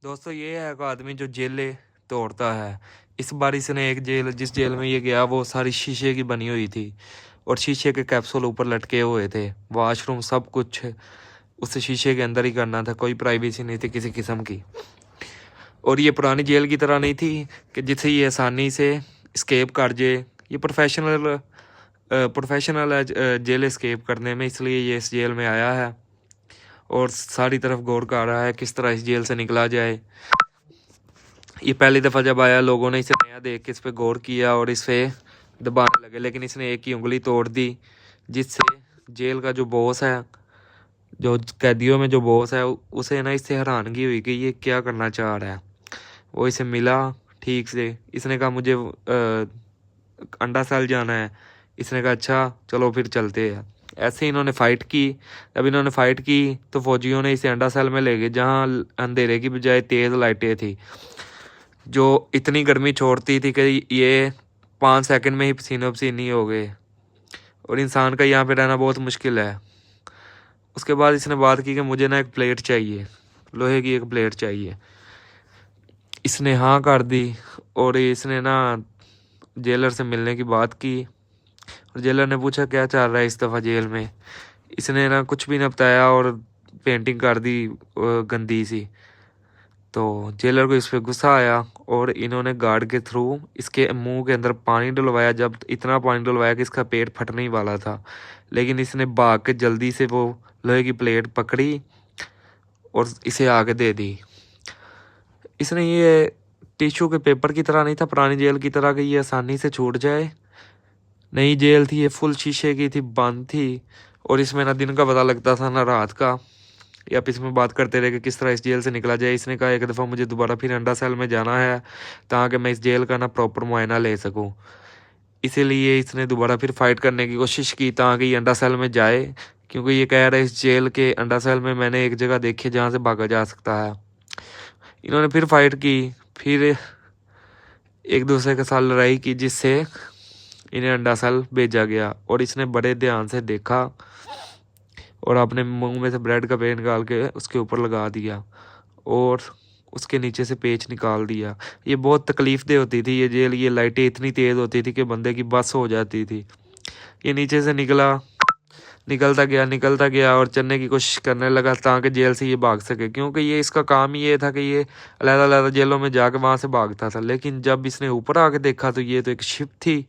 दोस्तों ये है एक आदमी जो जेलें तोड़ता है। इस बार इसने एक जेल, जिस जेल में ये गया वो सारी शीशे की बनी हुई थी और शीशे के कैप्सूल ऊपर लटके हुए थे। वॉशरूम सब कुछ उस शीशे के अंदर ही करना था, कोई प्राइवेसी नहीं थी किसी किस्म की। और ये पुरानी जेल की तरह नहीं थी कि जिसे ये आसानी से स्केप कर जाए। ये प्रोफेशनल है जेल स्केप करने में, इसलिए ये इस जेल में आया है और सारी तरफ गौर कर रहा है किस तरह इस जेल से निकला जाए। ये पहली दफ़ा जब आया लोगों ने इसे नया देख के इस पर गौर किया और इसे दबाने लगे, लेकिन इसने एक ही उंगली तोड़ दी, जिससे जेल का जो बॉस है, जो कैदियों में जो बॉस है, उसे ना इससे हैरानगी हुई कि ये क्या करना चाह रहा है। वो इसे मिला ठीक से, इसने कहा मुझे अंडा सेल जाना है। इसने कहा अच्छा चलो फिर चलते हैं। ऐसे ही इन्होंने फ़ाइट की। जब इन्होंने फ़ाइट की तो फौजियों ने इसे अंडा सेल में ले गए, जहाँ अंधेरे की बजाय तेज़ लाइटें थी जो इतनी गर्मी छोड़ती थी कि ये 5 सेकंड में ही पसीनो पसीनी हो गए। और इंसान का यहाँ पे रहना बहुत मुश्किल है। उसके बाद इसने बात की कि मुझे ना एक प्लेट चाहिए, लोहे की एक प्लेट चाहिए। इसने हाँ कर दी और इसने ना जेलर से मिलने की बात की। और जेलर ने पूछा क्या चल रहा है इस दफ़ा जेल में। इसने ना कुछ भी ना बताया और पेंटिंग कर दी गंदी सी। तो जेलर को इस पर गुस्सा आया और इन्होंने गार्ड के थ्रू इसके मुंह के अंदर पानी डलवाया। जब इतना पानी डलवाया कि इसका पेट फटने ही वाला था, लेकिन इसने भाग के जल्दी से वो लोहे की प्लेट पकड़ी और इसे आगे दे दी। इसने ये टिश्यू के पेपर की तरह नहीं था, पुरानी जेल की तरह कि ये आसानी से छूट जाए। नई जेल थी, ये फुल शीशे की थी, बंद थी और इसमें ना दिन का पता लगता था ना रात का। या आप इसमें बात करते रहे कि किस तरह इस जेल से निकला जाए। इसने कहा एक दफ़ा मुझे दोबारा फिर अंडा सेल में जाना है ताकि मैं इस जेल का ना प्रॉपर मुआयना ले सकूं। इसीलिए इसने दोबारा फिर फाइट करने की कोशिश की ताकि ये अंडा सेल में जाए, क्योंकि ये कह रहा है इस जेल के अंडा सेल में मैंने एक जगह देखी जहाँ से भागा जा सकता है। इन्होंने फिर फाइट की, फिर एक दूसरे के साथ लड़ाई की, जिससे इन्हें अंडा सेल भेजा गया। और इसने बड़े ध्यान से देखा और अपने मुंह में से ब्रेड का पेन निकाल के उसके ऊपर लगा दिया और उसके नीचे से पेच निकाल दिया। ये बहुत तकलीफ-दे होती थी ये जेल। ये लाइटें इतनी तेज़ होती थी कि बंदे की बस हो जाती थी। ये नीचे से निकलता गया और चलने की कोशिश करने लगा ताकि जेल से ये भाग सके, क्योंकि ये इसका काम ही ये था कि ये अलग-अलग जेलों में जाके वहाँ से भागता था। लेकिन जब इसने ऊपर आके देखा तो ये तो एक शिप थी